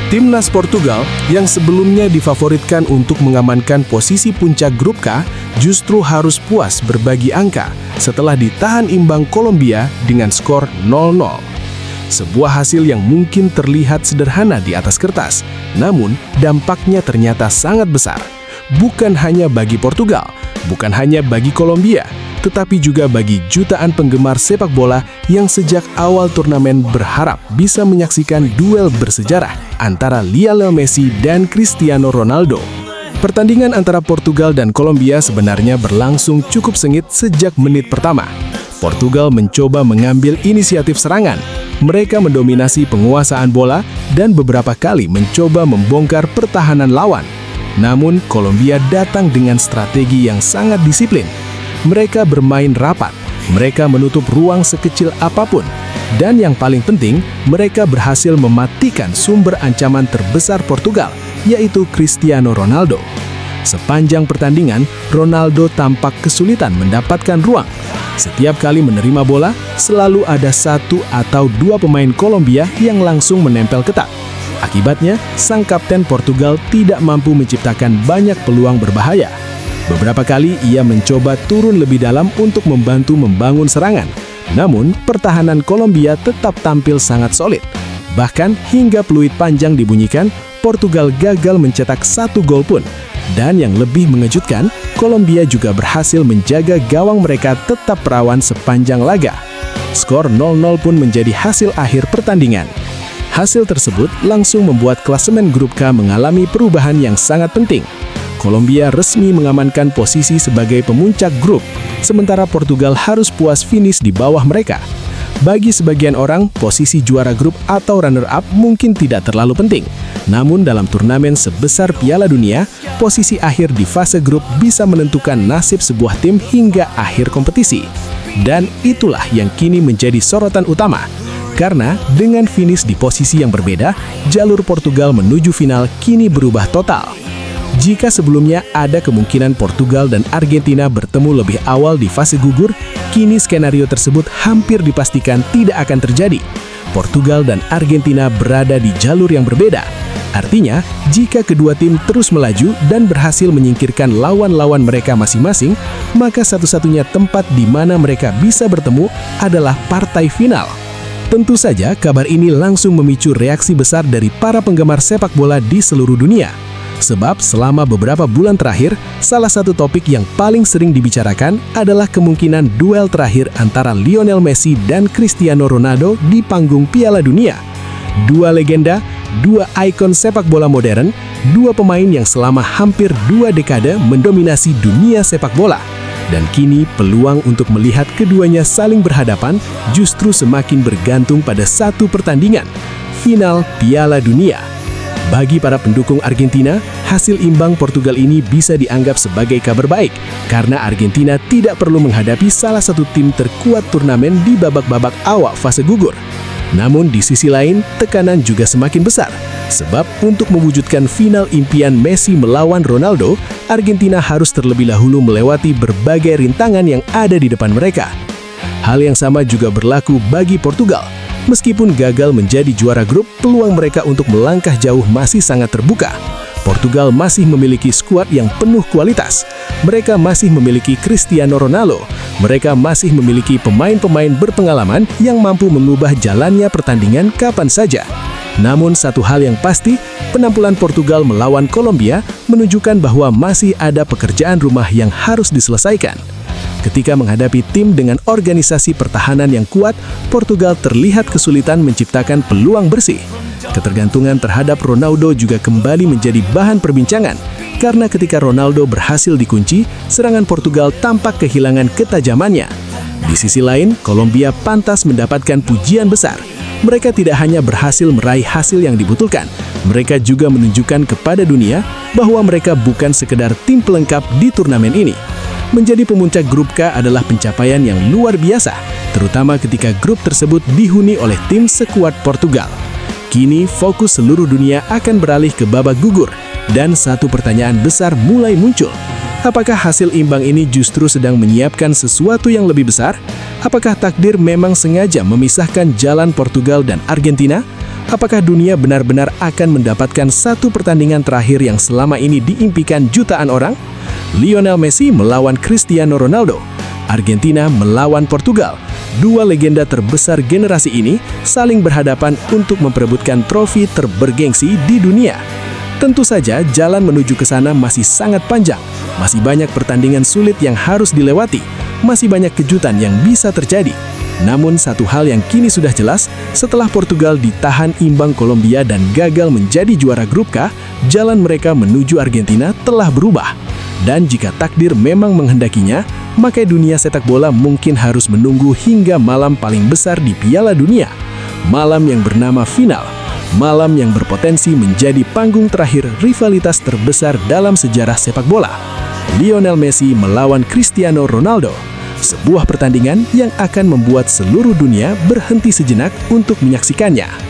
Timnas Portugal yang sebelumnya difavoritkan untuk mengamankan posisi puncak grup K justru harus puas berbagi angka setelah ditahan imbang Kolombia dengan skor 0-0. Sebuah hasil yang mungkin terlihat sederhana di atas kertas, namun dampaknya ternyata sangat besar. Bukan hanya bagi Portugal, bukan hanya bagi Kolombia, tetapi juga bagi jutaan penggemar sepak bola yang sejak awal turnamen berharap bisa menyaksikan duel bersejarah antara Lionel Messi dan Cristiano Ronaldo. Pertandingan antara Portugal dan Kolombia sebenarnya berlangsung cukup sengit sejak menit pertama. Portugal mencoba mengambil inisiatif serangan. Mereka mendominasi penguasaan bola dan beberapa kali mencoba membongkar pertahanan lawan. Namun, Kolombia datang dengan strategi yang sangat disiplin. Mereka bermain rapat, mereka menutup ruang sekecil apapun, dan yang paling penting, mereka berhasil mematikan sumber ancaman terbesar Portugal, yaitu Cristiano Ronaldo. Sepanjang pertandingan, Ronaldo tampak kesulitan mendapatkan ruang. Setiap kali menerima bola, selalu ada satu atau dua pemain Kolombia yang langsung menempel ketat. Akibatnya, sang kapten Portugal tidak mampu menciptakan banyak peluang berbahaya. Beberapa kali ia mencoba turun lebih dalam untuk membantu membangun serangan. Namun, pertahanan Kolombia tetap tampil sangat solid. Bahkan hingga peluit panjang dibunyikan, Portugal gagal mencetak satu gol pun. Dan yang lebih mengejutkan, Kolombia juga berhasil menjaga gawang mereka tetap perawan sepanjang laga. Skor 0-0 pun menjadi hasil akhir pertandingan. Hasil tersebut langsung membuat klasemen grup K mengalami perubahan yang sangat penting. Kolombia resmi mengamankan posisi sebagai pemuncak grup, sementara Portugal harus puas finish di bawah mereka. Bagi sebagian orang, posisi juara grup atau runner-up mungkin tidak terlalu penting. Namun dalam turnamen sebesar Piala Dunia, posisi akhir di fase grup bisa menentukan nasib sebuah tim hingga akhir kompetisi. Dan itulah yang kini menjadi sorotan utama. Karena dengan finish di posisi yang berbeda, jalur Portugal menuju final kini berubah total. Jika sebelumnya ada kemungkinan Portugal dan Argentina bertemu lebih awal di fase gugur, kini skenario tersebut hampir dipastikan tidak akan terjadi. Portugal dan Argentina berada di jalur yang berbeda. Artinya, jika kedua tim terus melaju dan berhasil menyingkirkan lawan-lawan mereka masing-masing, maka satu-satunya tempat di mana mereka bisa bertemu adalah partai final. Tentu saja, kabar ini langsung memicu reaksi besar dari para penggemar sepak bola di seluruh dunia. Sebab selama beberapa bulan terakhir, salah satu topik yang paling sering dibicarakan adalah kemungkinan duel terakhir antara Lionel Messi dan Cristiano Ronaldo di panggung Piala Dunia. Dua legenda, dua ikon sepak bola modern, dua pemain yang selama hampir 2 dekade mendominasi dunia sepak bola. Dan kini peluang untuk melihat keduanya saling berhadapan justru semakin bergantung pada satu pertandingan, final Piala Dunia. Bagi para pendukung Argentina, hasil imbang Portugal ini bisa dianggap sebagai kabar baik karena Argentina tidak perlu menghadapi salah satu tim terkuat turnamen di babak-babak awal fase gugur. Namun di sisi lain, tekanan juga semakin besar. Sebab untuk mewujudkan final impian Messi melawan Ronaldo, Argentina harus terlebih dahulu melewati berbagai rintangan yang ada di depan mereka. Hal yang sama juga berlaku bagi Portugal. Meskipun gagal menjadi juara grup, peluang mereka untuk melangkah jauh masih sangat terbuka. Portugal masih memiliki skuad yang penuh kualitas. Mereka masih memiliki Cristiano Ronaldo. Mereka masih memiliki pemain-pemain berpengalaman yang mampu mengubah jalannya pertandingan kapan saja. Namun satu hal yang pasti, penampilan Portugal melawan Kolombia menunjukkan bahwa masih ada pekerjaan rumah yang harus diselesaikan. Ketika menghadapi tim dengan organisasi pertahanan yang kuat, Portugal terlihat kesulitan menciptakan peluang bersih. Ketergantungan terhadap Ronaldo juga kembali menjadi bahan perbincangan, karena ketika Ronaldo berhasil dikunci, serangan Portugal tampak kehilangan ketajamannya. Di sisi lain, Kolombia pantas mendapatkan pujian besar. Mereka tidak hanya berhasil meraih hasil yang dibutuhkan, mereka juga menunjukkan kepada dunia bahwa mereka bukan sekedar tim pelengkap di turnamen ini. Menjadi pemuncak grup K adalah pencapaian yang luar biasa, terutama ketika grup tersebut dihuni oleh tim sekuat Portugal. Kini fokus seluruh dunia akan beralih ke babak gugur, dan satu pertanyaan besar mulai muncul. Apakah hasil imbang ini justru sedang menyiapkan sesuatu yang lebih besar? Apakah takdir memang sengaja memisahkan jalan Portugal dan Argentina? Apakah dunia benar-benar akan mendapatkan satu pertandingan terakhir yang selama ini diimpikan jutaan orang? Lionel Messi melawan Cristiano Ronaldo, Argentina melawan Portugal. Dua legenda terbesar generasi ini saling berhadapan untuk memperebutkan trofi terbergengsi di dunia. Tentu saja jalan menuju ke sana masih sangat panjang. Masih banyak pertandingan sulit yang harus dilewati. Masih banyak kejutan yang bisa terjadi. Namun satu hal yang kini sudah jelas, setelah Portugal ditahan imbang Kolombia dan gagal menjadi juara grup K, jalan mereka menuju Argentina telah berubah. Dan jika takdir memang menghendakinya, maka dunia sepak bola mungkin harus menunggu hingga malam paling besar di Piala Dunia. Malam yang bernama final. Malam yang berpotensi menjadi panggung terakhir rivalitas terbesar dalam sejarah sepak bola. Lionel Messi melawan Cristiano Ronaldo. Sebuah pertandingan yang akan membuat seluruh dunia berhenti sejenak untuk menyaksikannya.